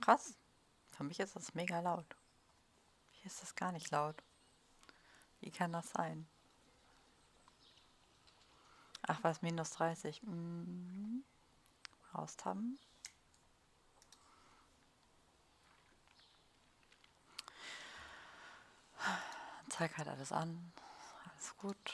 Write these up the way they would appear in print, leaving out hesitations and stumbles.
Krass. Für mich ist das mega laut. Hier ist das gar nicht laut. Wie kann das sein? Ach was, minus 30. Raustaben. Zeig halt alles an. Alles gut.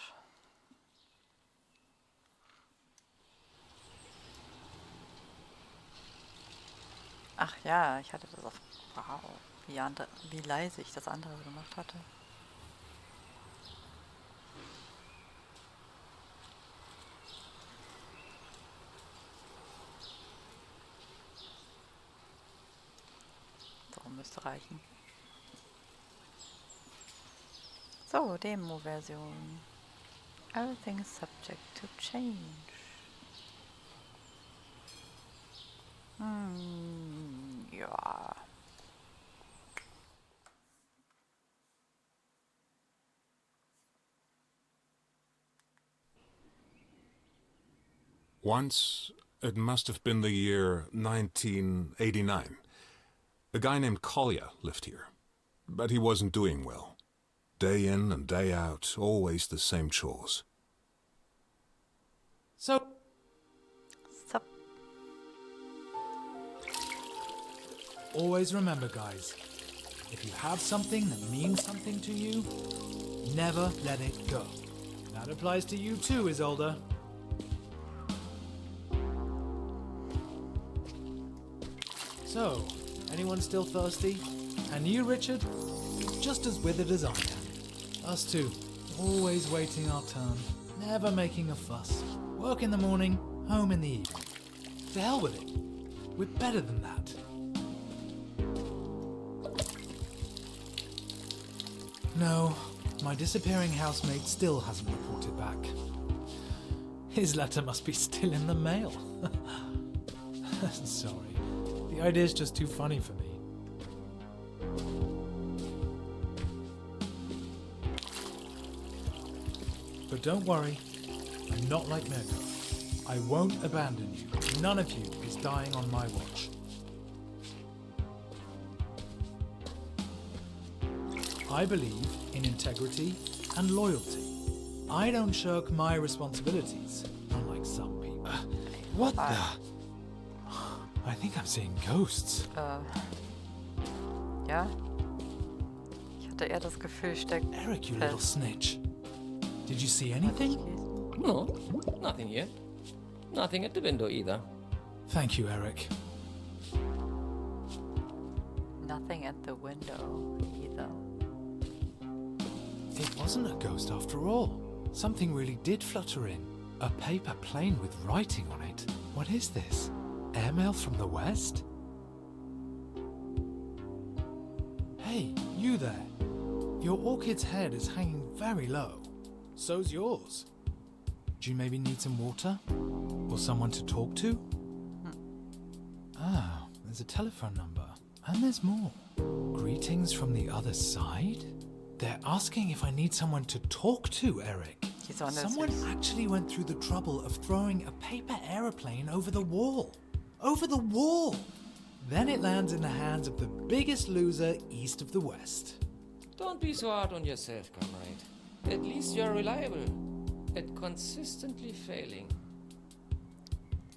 Ach ja, ich hatte das auf... Wow, wie leise ich das andere gemacht hatte. So, müsste reichen. So, Demo-Version. Everything is subject to change. Ja. Once, it must have been the year 1989. A guy named Collier lived here, but he wasn't doing well. Day in and day out, always the same chores. So, Sup. always remember, guys, if you have something that means something to you, never let it go. That applies to you too, Isolde. So, anyone still thirsty? And you, Richard? Just as withered as I am. Us two, always waiting our turn, never making a fuss. Work in the morning, home in the evening. To hell with it. We're better than that. No, my disappearing housemate still hasn't reported back. His letter must be still in the mail. Sorry, the idea's just too funny for me. But don't worry, I'm not like Mirko. I won't abandon you. None of you is dying on my watch. I believe in integrity and loyalty. I don't shirk my responsibilities, unlike some people. What the? I think I'm seeing ghosts. Ja. Ich hatte eher das Gefühl, ich steck Eric, you fest. little snitch. Did you see anything? No, nothing here. Nothing at the window either. Thank you, Eric. Nothing at the window either. It wasn't a ghost after all. Something really did flutter in. A paper plane with writing on it. What is this? Airmail from the west? Hey, you there. Your orchid's head is hanging very low. So's yours. Do you maybe need some water? Or someone to talk to? Ah, there's a telephone number. And there's more. Greetings from the other side? They're asking if I need someone to talk to, Eric. Die Sonne ist Someone süß. actually went through the trouble of throwing a paper aeroplane over the wall. Over the wall! Then it lands in the hands of the biggest loser east of the west. Don't be so hard on yourself, comrade. At least you're reliable at consistently failing.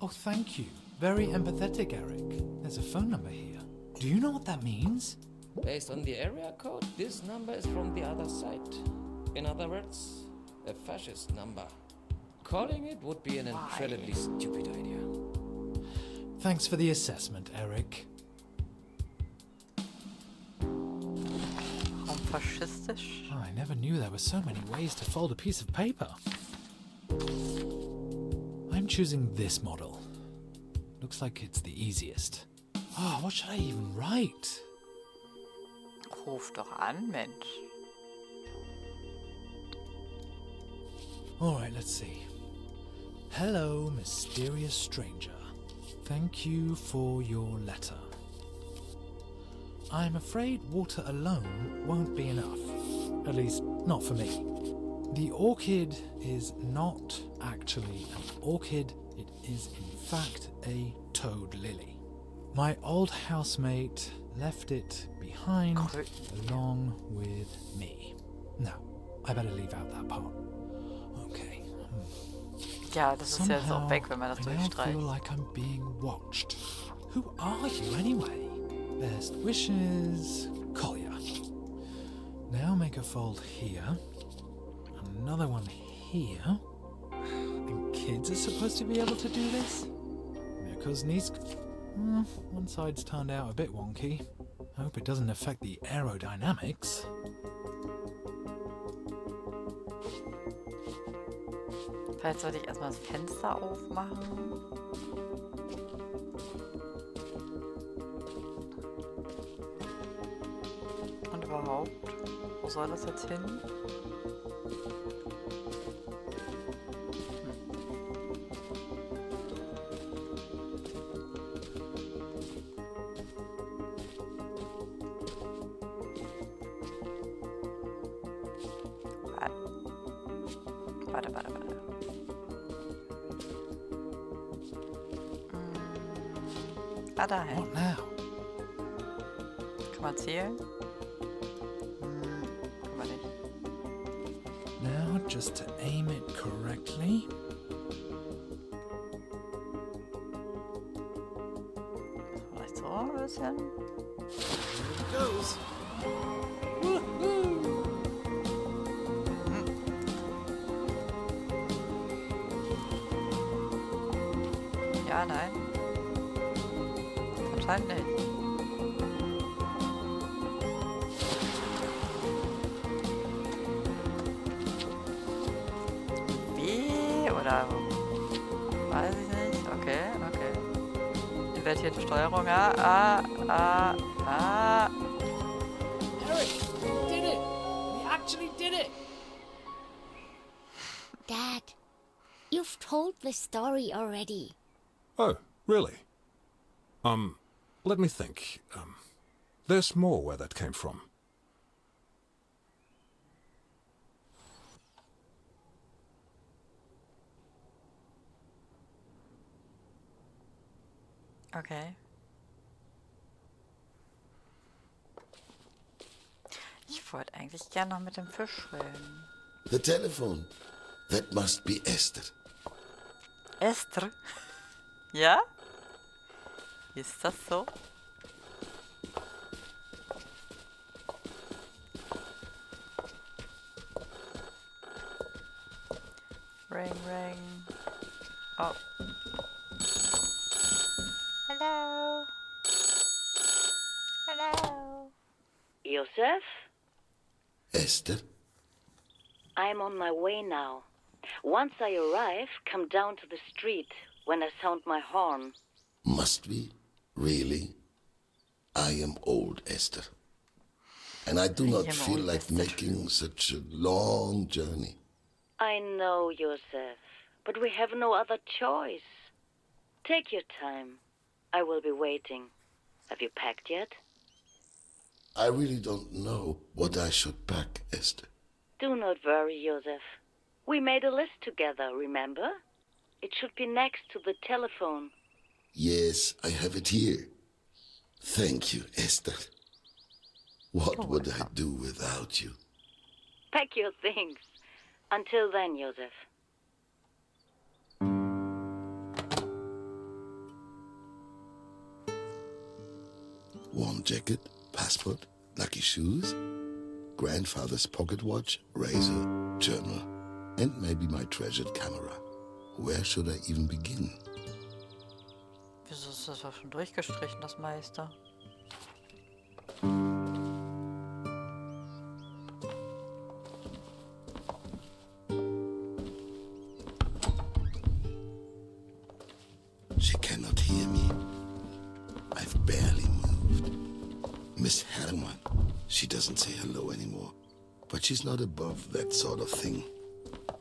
Oh, thank you. Very empathetic, Eric. There's a phone number here. Do you know what that means? Based on the area code, this number is from the other side. In other words, a fascist number. Calling it would be an incredibly stupid idea. Thanks for the assessment, Eric. Warum faschistisch? Oh, I never knew there were so many ways to fold a piece of paper. I'm choosing this model. Looks like it's the easiest. Oh, what should I even write? Ruf doch an, Mensch. All right, let's see. Hello, mysterious stranger. Thank you for your letter. I'm afraid water alone won't be enough. At least, not for me. The orchid is not actually an orchid. It is, in fact, a toad lily. My old housemate left it behind along with me. No, I better leave out that part. Okay. Ja, das ist ja jetzt auch Somehow, weg, wenn man das I now durchstreicht. feel like I'm being watched. Who are you anyway? Best wishes, Collier. Now make a fold here. Another one here. And kids are supposed to be able to do this? Because one side's turned out a bit wonky. I hope it doesn't affect the aerodynamics. Vielleicht sollte ich erstmal das Fenster aufmachen. Und überhaupt, wo soll das jetzt hin? Warte. Dahin. What now? Kann man zählen? Kann man nicht. Now, just to aim it correctly. Vielleicht so ein bisschen. Here it goes. Ja, nein. Anscheinend nicht. Wie? Oder weiß ich nicht. Okay. Invertierte Steuerung. Eric, we did it! We actually did it! Dad, you've told the story already. Oh, really? Let me think. There's more where that came from. Okay. Ich wollte eigentlich gerne noch mit dem Fisch schwimmen. The telephone. That must be Esther. Esther? Ja? Ist das so? Ring. Oh. Hello. Joseph, Esther? I'm on my way now. Once I arrive, come down to the street when I sound my horn. Must we? Really? I am old, Esther. And I do not am feel old, like Esther. making such a long journey. I know, Joseph, but we have no other choice. Take your time. I will be waiting. Have you packed yet? I really don't know what I should pack, Esther. Do not worry, Joseph. We made a list together, remember? It should be next to the telephone. Yes, I have it here. Thank you, Esther. What would I do without you? Pack your things. Until then, Joseph. Warm jacket, passport, lucky shoes, grandfather's pocket watch, razor, journal, and maybe my treasured camera. Where should I even begin? Wieso ist das doch schon durchgestrichen, das meiste? She cannot hear me. I've barely moved. Miss Herman, she doesn't say hello anymore. But she's not above that sort of thing.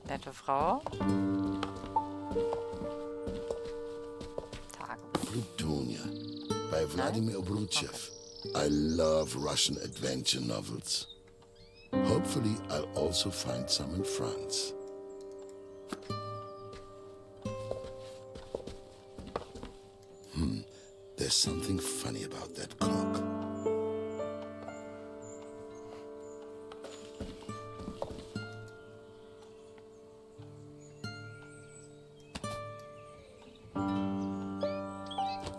Nette Frau. Tag. Plutonia by Vladimir Obruchev. I love Russian adventure novels. Hopefully, I'll also find some in France. There's something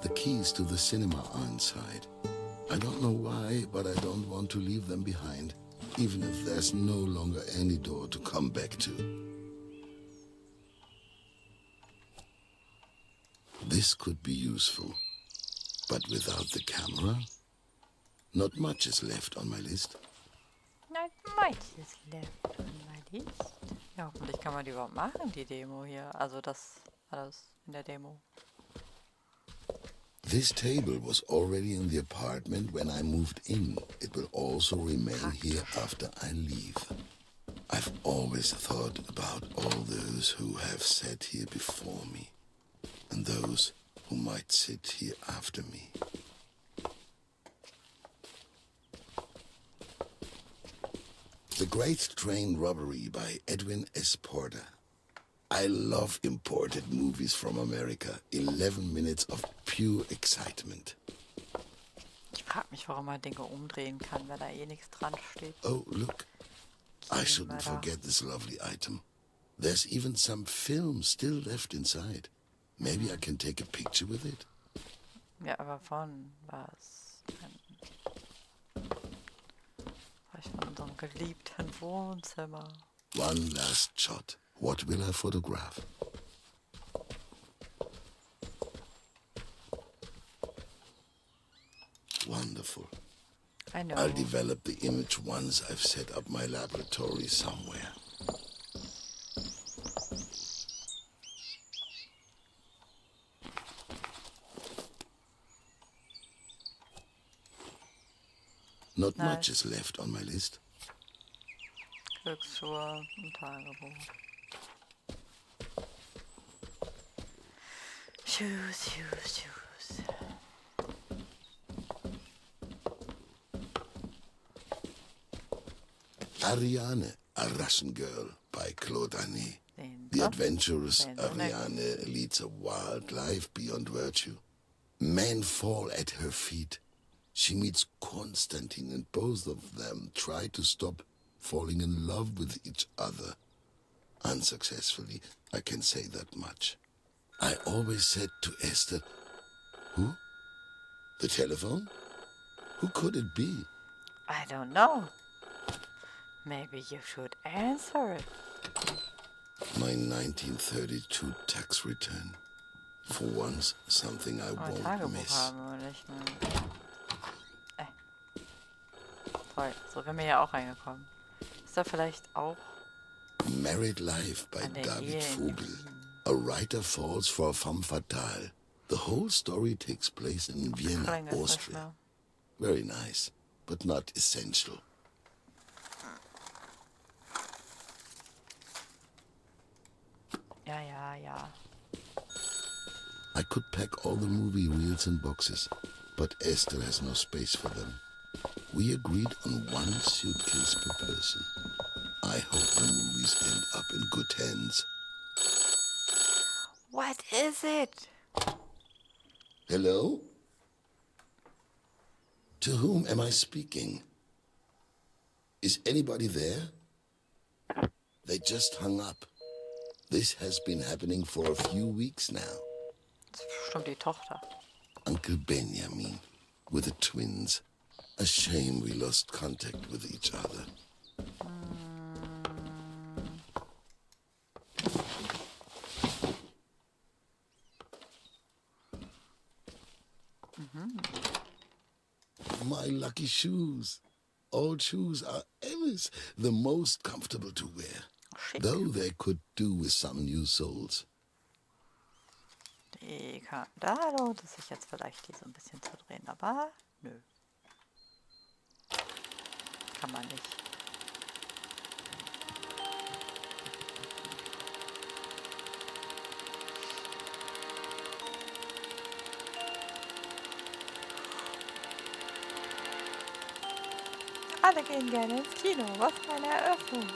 The keys to the cinema are inside. I don't know why, but I don't want to leave them behind, even if there's no longer any door to come back to. This could be useful, but without the camera, not much is left on my list. Not much is left on my list. Ja, hoffentlich kann man die überhaupt machen, die Demo hier. Also das alles in der Demo. This table was already in the apartment when I moved in. It will also remain here after I leave. I've always thought about all those who have sat here before me, and those who might sit here after me. The Great Train Robbery by Edwin S. Porter. I love imported movies from America. 11 minutes of pure excitement. Ich frage mich, warum man Dinge umdrehen kann, wenn da eh nichts dran steht. Oh, look. I shouldn't forget this lovely item. There's even some film still left inside. Maybe I can take a picture with it. Ja, aber von was? Vielleicht von unserem geliebten Wohnzimmer. One last shot. What will I photograph? Wonderful. I know. I'll develop the image once I've set up my laboratory somewhere. Not much is left on my list. Glücksschuhe und Tagebuch. Shoes, shoes, shoes. Ariane, a Russian Girl by Claude Anet. Den The so. adventurous Den so Ariane leads a wild life beyond virtue. Men fall at her feet. She meets Konstantin, and both of them try to stop falling in love with each other. Unsuccessfully, I can say that much. I always said to Esther, who? The telephone? Who could it be? I don't know. Maybe you should answer it. My 1932 tax return. For once, something I Aber won't Tagebuch miss. haben wir nicht mehr. Toll, so wären wir ja auch reingekommen. Ist da vielleicht auch Married Life by an der David Ehe Vogel. A writer falls for a femme fatale. The whole story takes place in Vienna, Streng ist nicht Austria. mehr. Very nice, but not essential. Ja, ja, ja. I could pack all the movie reels in boxes, but Esther has no space for them. We agreed on one suitcase per person. I hope the movies end up in good hands. What is it? Hello? To whom am I speaking? Is anybody there? They just hung up. This has been happening for a few weeks now. Das ist bestimmt die Tochter. Uncle Benjamin with the twins. A shame we lost contact with each other. My lucky shoes. Old shoes are always the most comfortable to wear. Schick. Though they could do with some new soles. Die kann da lohnt es sich jetzt vielleicht, die so ein bisschen zu drehen, aber nö. Kann man nicht. Alle gehen gerne ins Kino. Was für eine Eröffnung.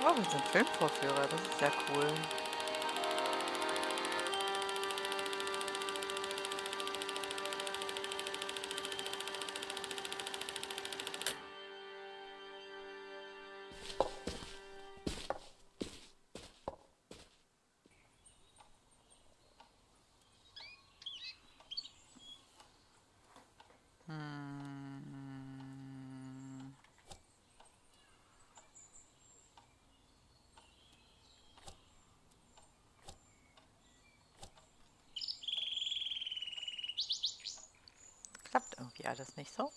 Oh, wir sind Filmvorführer. Das ist ja cool. alles nicht so.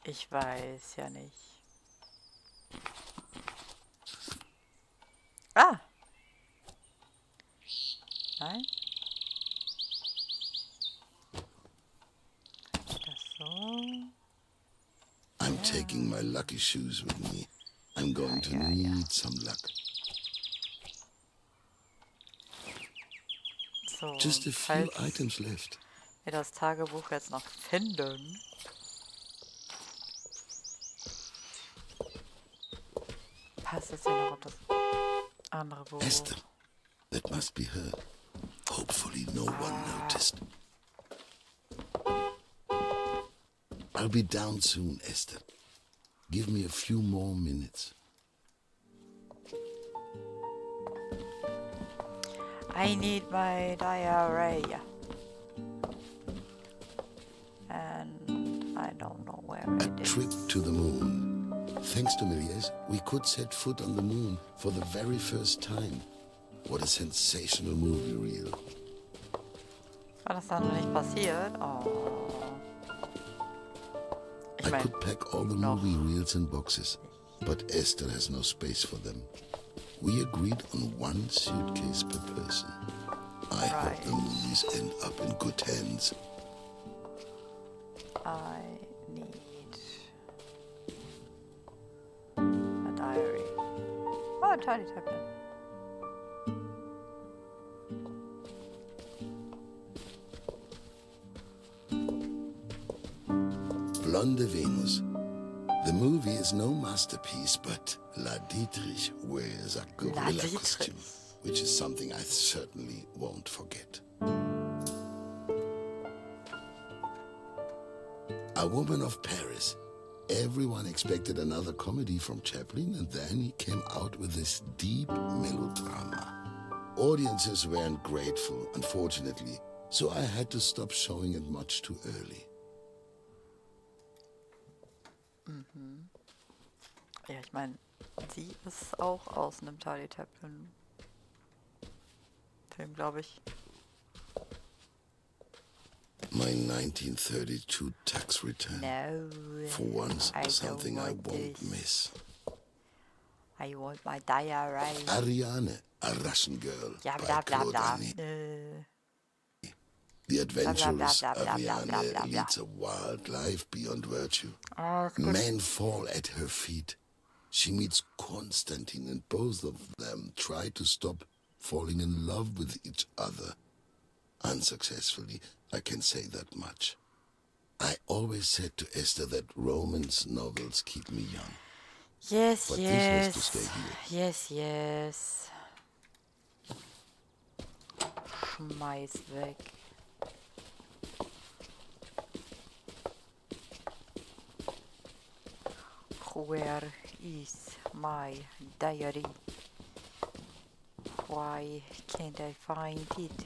Ich weiß ja nicht. Ah! Nein? Das so? I'm taking my lucky shoes with me. I'm going to need some luck. So, Just a few falls items left. wir das Tagebuch jetzt noch finden. Passt es ja noch auf das andere Buch. Esther, that must be her. Hopefully no one noticed. I'll be down soon, Esther. Give me a few more minutes. I need my diary. And I don't know where A it is. trip to the moon. Thanks to Méliès, we could set foot on the moon for the very first time. What a sensational movie reel. War das dann noch nicht passiert? Oh. Ich I meine, could pack all the movie reels in boxes, but Esther has no space for them. We agreed on one suitcase per person. I hope the movies end up in good hands. I need a diary. Oh, a tiny tablet. Blonde Venus. The movie is no masterpiece, but La Dietrich wears a gorilla costume, which is something I certainly won't forget. A Woman of Paris. Everyone expected another comedy from Chaplin, and then he came out with this deep melodrama. Audiences weren't grateful, unfortunately, so I had to stop showing it much too early. Ja, ich meine, sie ist auch aus einem Charlie Chaplin Film, glaube ich. My 1932 tax return. No. For once, I something don't I want won't this. miss. I want my diary. Ariane, a Russian girl. Ja, by bla bla Claude bla. Denis. The adventurous bla, bla, bla, bla, bla, bla, Ariane bla. leads a wild life beyond virtue. Ah, ist gut. Men fall at her feet. She meets Constantine, and both of them try to stop falling in love with each other. Unsuccessfully, I can say that much. I always said to Esther that romance novels keep me young. Yes, But this has to stay here. Yes, yes. Schmeiß weg. Where is my diary? Why can't I find it?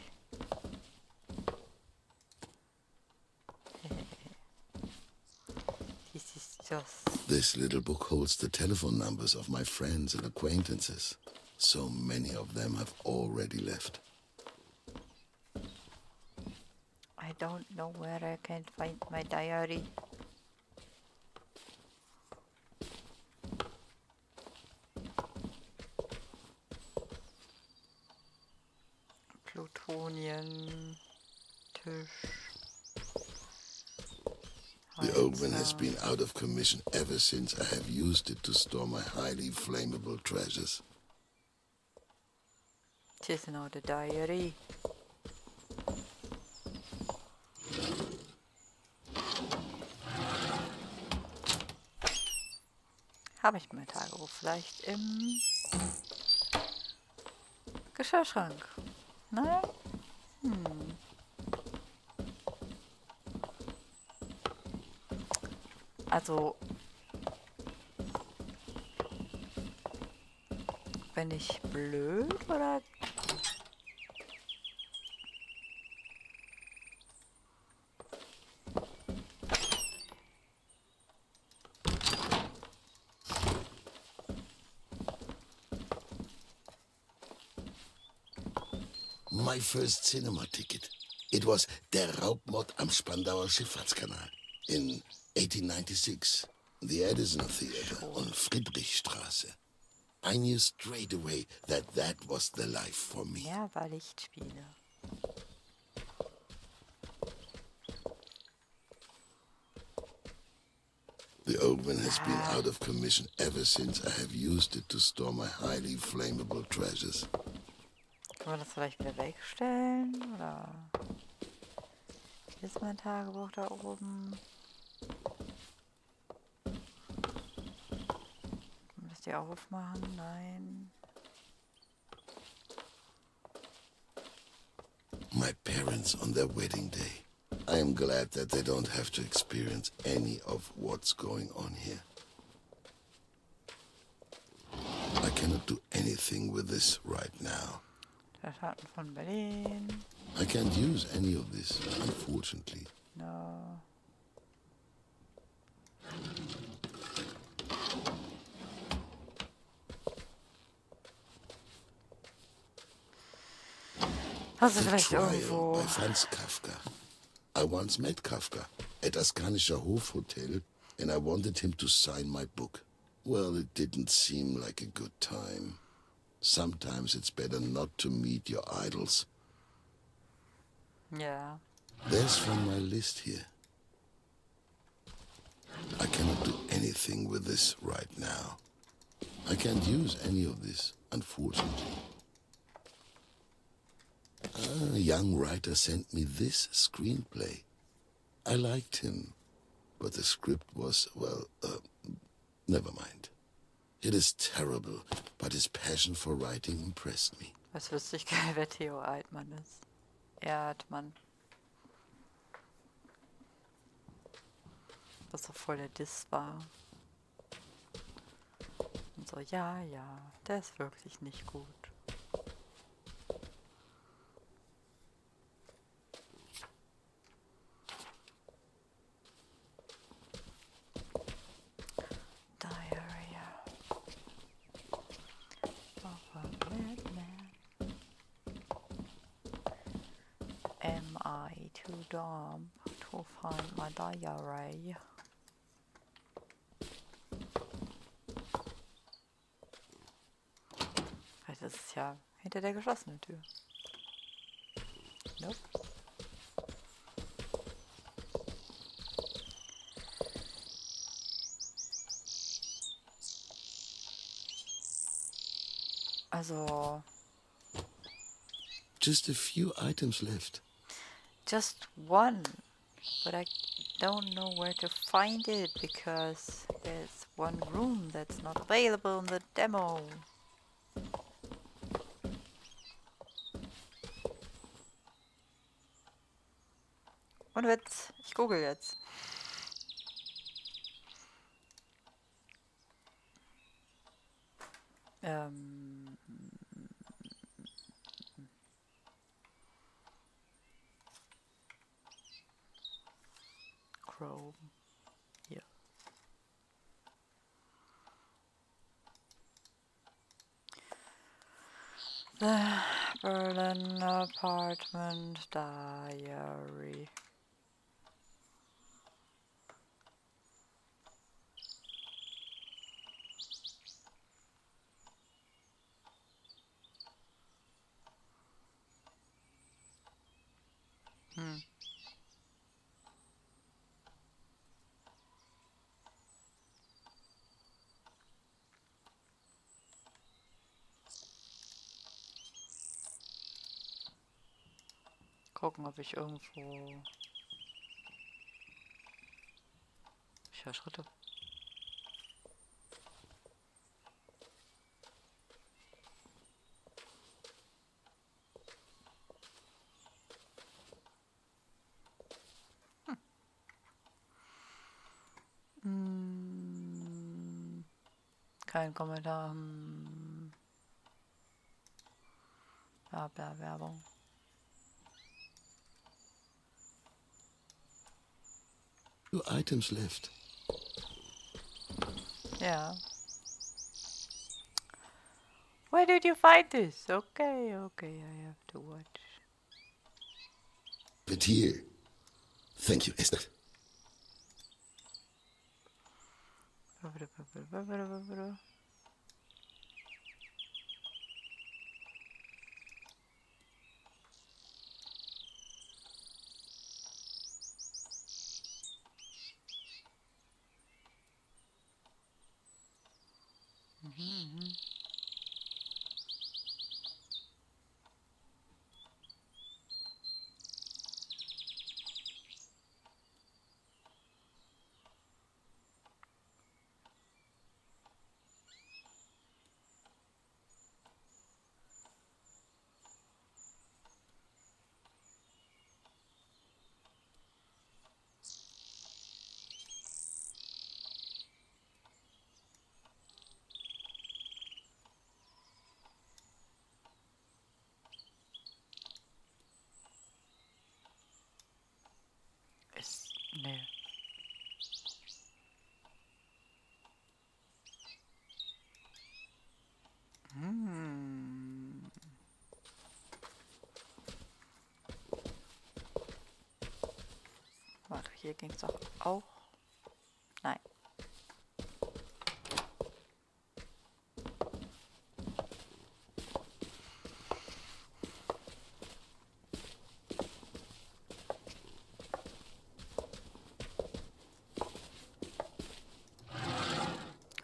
This is just... This little book holds the telephone numbers of my friends and acquaintances. So many of them have already left. I don't know where I can find my diary. Plutonien, Tisch. The oven has been out of commission ever since I have used it to store my highly flammable treasures. It is not a diary. Habe ich mein Tagebuch vielleicht im Geschirrschrank? Nein? Also, Bin ich blöd oder? My first cinema ticket. It was Der Raubmord am Spandauer Schifffahrtskanal in 1896. The Edison Theater on Friedrichstraße. I knew straight away that was the life for me. Ja, war Lichtspiele. The oven has been out of commission ever since I have used it to store my highly flammable treasures. Können wir das vielleicht wieder wegstellen? Oder? Hier ist mein Tagebuch da oben. Kann man das hier aufmachen? Nein. My parents on their wedding day. I am glad that they don't have to experience any of what's going on here. I cannot do anything with this right now. Der Schatten von Berlin. I can't use any of this, unfortunately. No. Hast du The vielleicht Trial irgendwo... by Franz Kafka. I once met Kafka at Askanischer Hofhotel, and I wanted him to sign my book. Well, it didn't seem like a good time. Sometimes it's better not to meet your idols. Ja. There's from my list here. I cannot do anything with this right now. I can't use any of this, unfortunately. A young writer sent me this screenplay. I liked him, but the script was, well, never mind. It is terrible, but his passion for writing impressed me. Das wüsste ich gar nicht, wer Theo Altmann ist. Erdmann. Was doch voll der Diss war. Und so, ja, der ist wirklich nicht gut. Diarrhea of a madman. Am I too dumb to find my diarrhea? Vielleicht ist es ja hinter der geschlossenen Tür. Nope. Also, Just a few items left. just one, but I don't know where to find it because there's one room that's not available in the demo. Und Witz, ich google jetzt. Chrome. Hier. The Berlin Apartment Diary. Gucken, ob ich irgendwo... Ich höre Schritte. Kein Kommentar. Bla bla Werbung. Two items left. Ja. Where did you find this? Okay, I have to watch. But here. Thank you, Esther. Nee. Warte, hier ging es doch auch. Nein.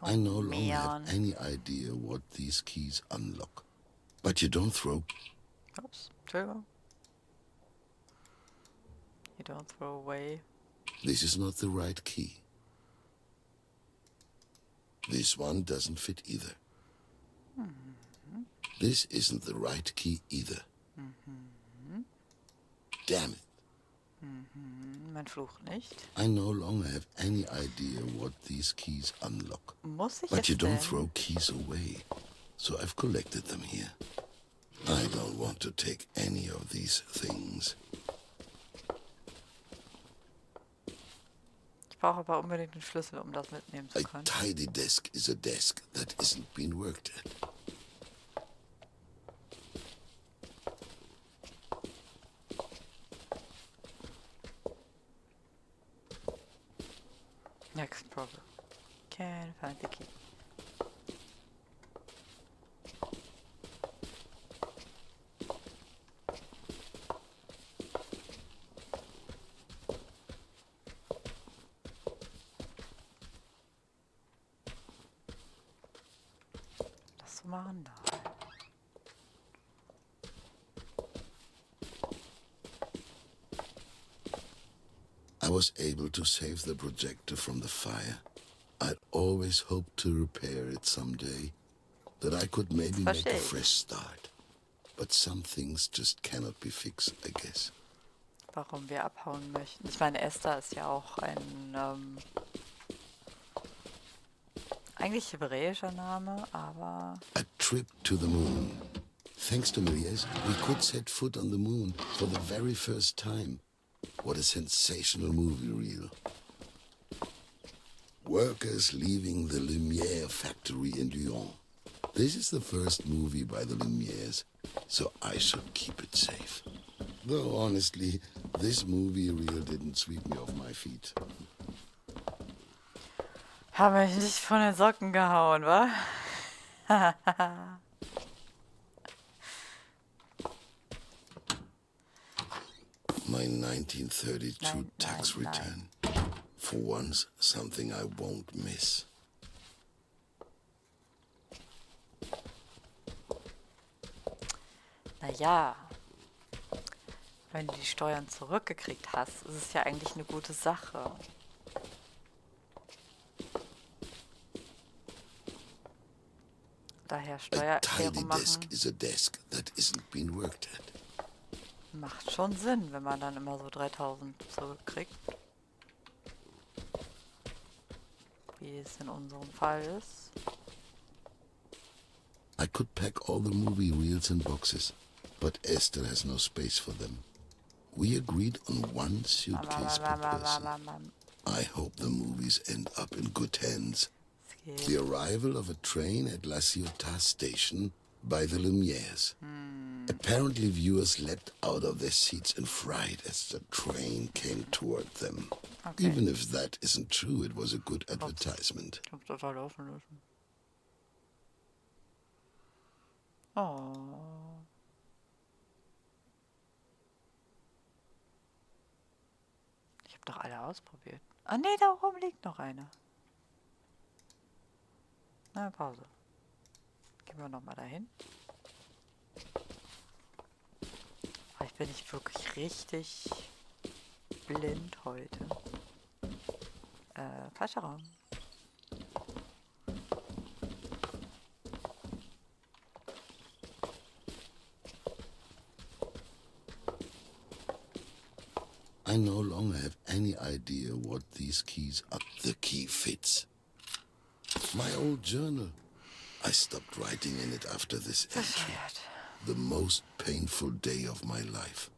I no longer man. have any idea what these keys unlock. But you don't throw. Oops, Entschuldigung. You don't throw away. This is not the right key. This one doesn't fit either. This isn't the right key either. Damn it. Man flucht nicht. I no longer have any idea what these keys unlock. Muss ich But es you don't denn? throw keys away. So I've collected them here. I don't want to take any of these things. Ich brauche aber unbedingt den Schlüssel, um das mitnehmen zu A können. tidy desk is a desk that isn't being worked at. Next problem. Can't find the key. Was machen da? I was able to save the projector from the fire. I'd always hoped to repair it someday, that I could maybe make a Verstehe ich. fresh start. But some things just cannot be fixed, I guess. Warum wir abhauen möchten. Ich meine, Esther ist ja auch ein eigentlich hebräischer Name, aber A trip to the moon. Thanks to Marius, we could set foot on the moon for the very first time. What a sensational movie reel. Workers leaving the Lumière factory in Lyon. This is the first movie by the Lumières, so I should keep it safe. Though honestly, this movie reel didn't sweep me off my feet. haben mich nicht von den Socken gehauen, wa? My 1932 Nein, tax nein, return. For once, something I won't miss. Naja, wenn du die Steuern zurückgekriegt hast, ist es ja eigentlich eine gute Sache. Daher A tidy Steuererklärung desk machen is a desk that isn't being worked at. macht schon Sinn, wenn man dann immer so 3000 zurückkriegt. Wie es in unserem Fall ist. I could pack all the movie reels in boxes, but Esther has no space for them. We agreed on one suitcase per person. I hope the movies end up in good hands. The arrival of a train at La Ciotat station by the Lumières. Apparently viewers leapt out of their seats in fright as the train came toward them. Okay. Even if that isn't true, it was a good advertisement. Ich hab's total laufen lassen. Oh. Ich hab doch alle ausprobiert. Ah ne, da oben liegt noch einer. Na, Pause. Gehen wir nochmal dahin. Ich bin nicht wirklich richtig blind heute. Falscher Raum. I no longer have any idea what these keys are. The key fits. My old journal. I stopped writing in it after this entry. Bescheuert. The most painful day of my life.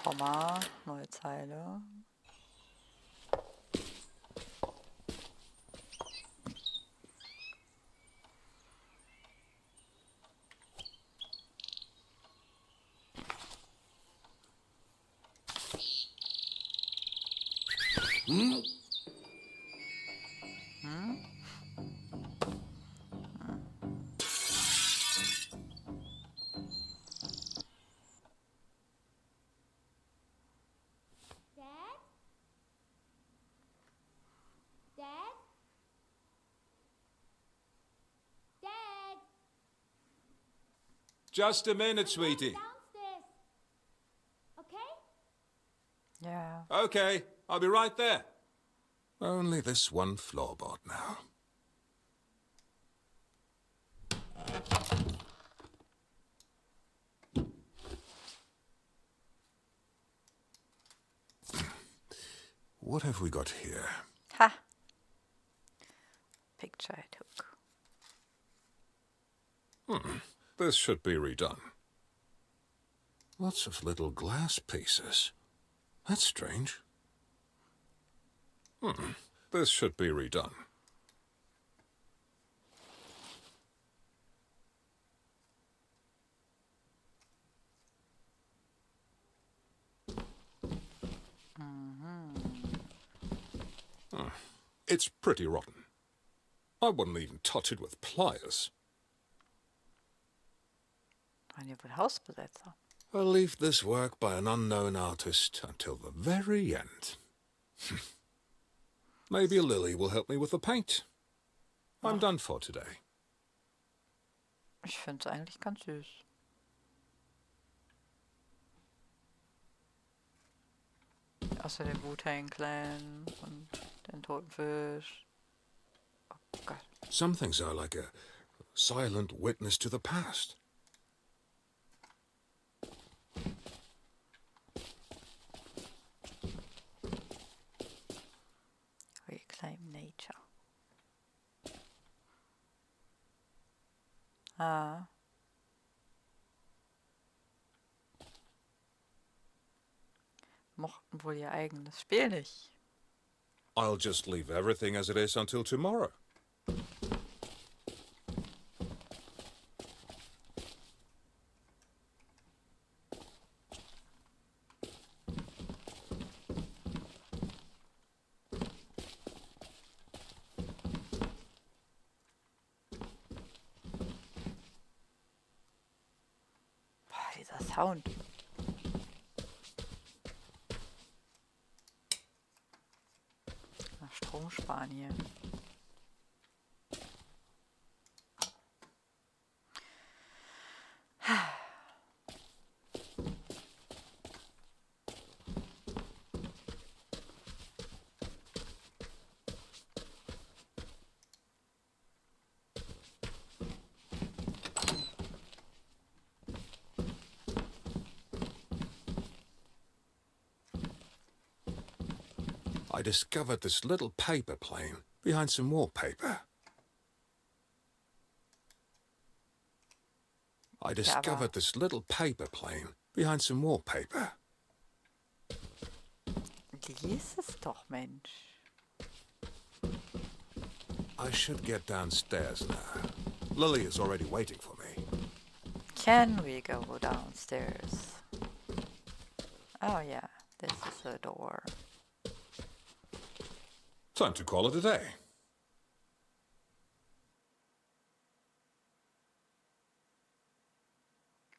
Komma, neue Zeile. Dad? Dad? Dad? Just a minute, sweetie. Downstairs. Okay? Ja. Okay, I'll be right there. Only this one floorboard now. What have we got here? Ha! Picture I took. This should be redone. Lots of little glass pieces. That's strange. This should be redone. It's pretty rotten. I wouldn't even touch it with pliers. Waren hier wohl Hausbesetzer? I'll leave this work by an unknown artist until the very end. Maybe Lily will help me with the paint. I'm done for today. Ich finde es eigentlich ganz süß. Außer den Wu-Tang Clan und den toten Fisch. Oh Gott. Some things are like a silent witness to the past. Reclaim nature. Ah. Mochten wohl ihr eigenes Spiel nicht. I'll just leave everything as it is until tomorrow. Boah, dieser Sound. Ach, Strom sparen hier. I discovered this little paper plane behind some wallpaper. I discovered this little paper plane behind some wallpaper. Lies es doch, Mensch. I should get downstairs now. Lily is already waiting for me. Can we go downstairs? Oh yeah, this is the door. Time to call it a day.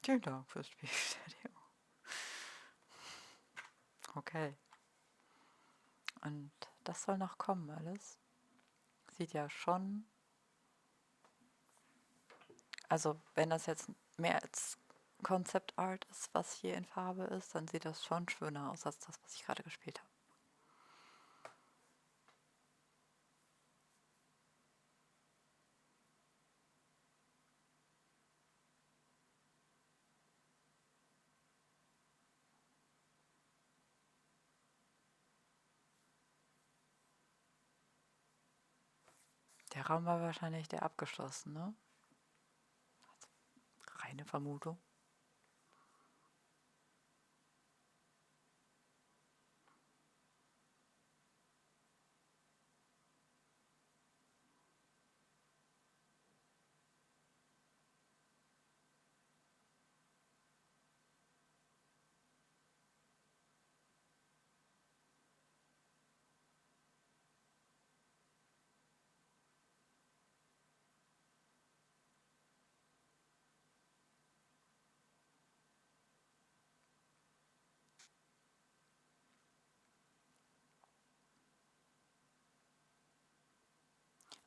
Vielen Dank fürs Spielstadium. Okay. Und das soll noch kommen alles. Sieht ja schon... Also wenn das jetzt mehr als Concept Art ist, was hier in Farbe ist, dann sieht das schon schöner aus als das, was ich gerade gespielt habe. Der Raum war wahrscheinlich der abgeschlossene. Reine Vermutung.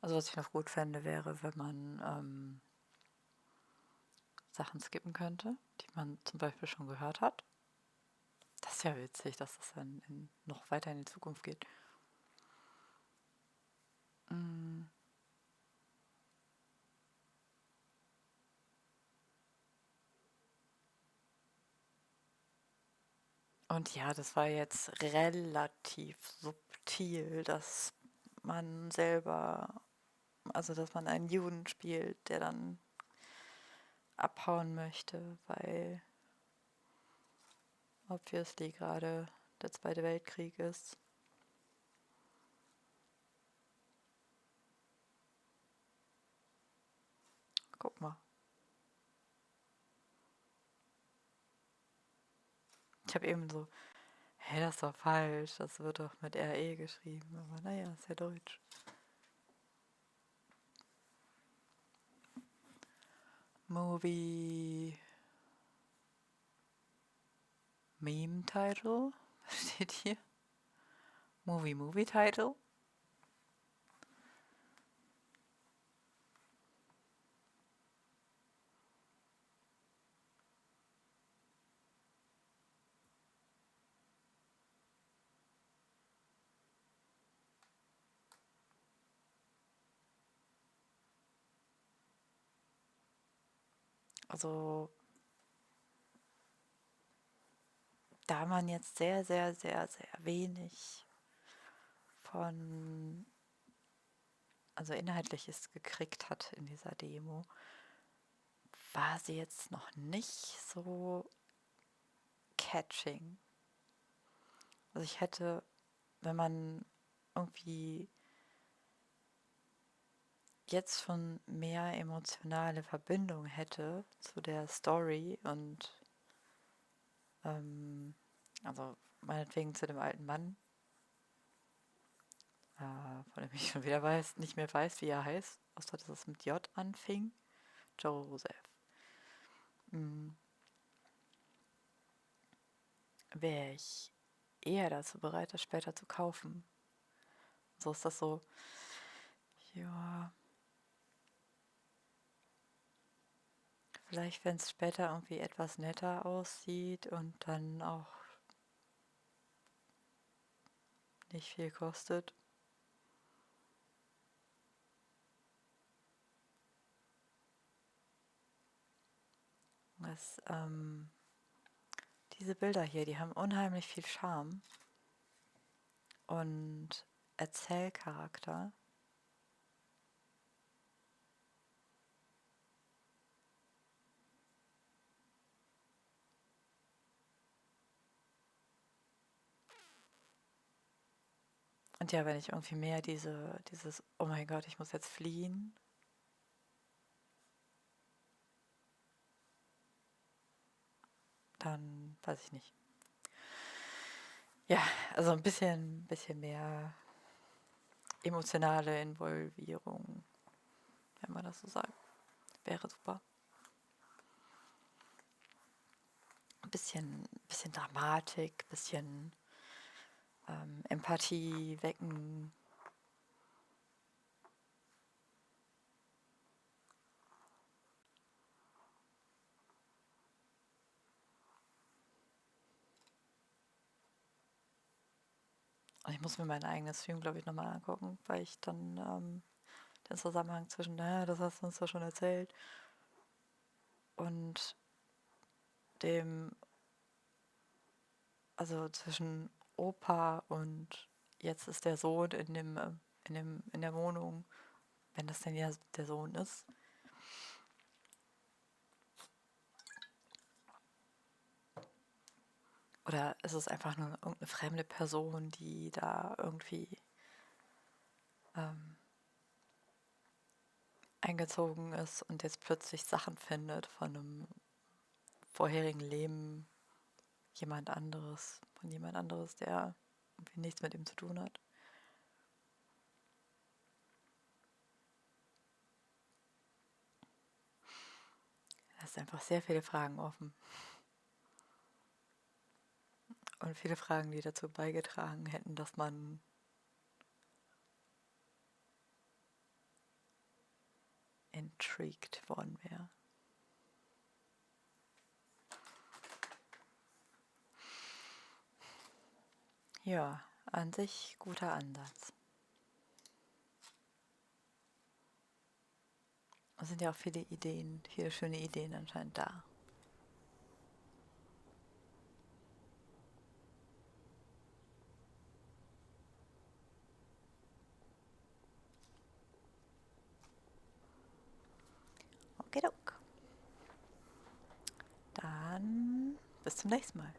Also was ich noch gut fände, wäre, wenn man Sachen skippen könnte, die man zum Beispiel schon gehört hat. Das ist ja witzig, dass das dann noch weiter in die Zukunft geht. Und ja, das war jetzt relativ subtil, dass man selber, also dass man einen Juden spielt, der dann abhauen möchte, weil obviously gerade der Zweite Weltkrieg ist. Guck mal. Ich habe eben so, hey, das ist doch falsch, das wird doch mit RE geschrieben, aber naja, ist ja Deutsch. Movie Meme Title, was steht hier? Movie Title. Also da man jetzt sehr, sehr, sehr, sehr wenig von, also Inhaltliches gekriegt hat in dieser Demo, war sie jetzt noch nicht so catching. Also ich hätte, wenn man irgendwie jetzt schon mehr emotionale Verbindung hätte zu der Story und also meinetwegen zu dem alten Mann, von dem ich schon wieder nicht mehr weiß, wie er heißt, außer dass es mit J anfing. Joseph. Wäre ich eher dazu bereit, das später zu kaufen. So ist das so, ja, vielleicht wenn es später irgendwie etwas netter aussieht und dann auch nicht viel kostet. Das, diese Bilder hier, die haben unheimlich viel Charme und Erzählcharakter. Und ja, wenn ich irgendwie mehr dieses, oh mein Gott, ich muss jetzt fliehen, dann weiß ich nicht. Ja, also ein bisschen mehr emotionale Involvierung, wenn man das so sagt, wäre super. Ein bisschen Dramatik, bisschen Empathie wecken. Und ich muss mir meinen eigenen Stream, glaube ich, nochmal angucken, weil ich dann den Zusammenhang zwischen, naja, das hast du uns doch schon erzählt, und dem, also zwischen Opa und jetzt ist der Sohn in der Wohnung, wenn das denn ja der Sohn ist. Oder ist es einfach nur irgendeine fremde Person, die da irgendwie eingezogen ist und jetzt plötzlich Sachen findet von einem vorherigen Leben von jemand anderes, der irgendwie nichts mit ihm zu tun hat. Da ist einfach sehr viele Fragen offen. Und viele Fragen, die dazu beigetragen hätten, dass man intrigued worden wäre. Ja, an sich guter Ansatz. Es sind ja auch viele Ideen, viele schöne Ideen anscheinend da. Okay, dann bis zum nächsten Mal.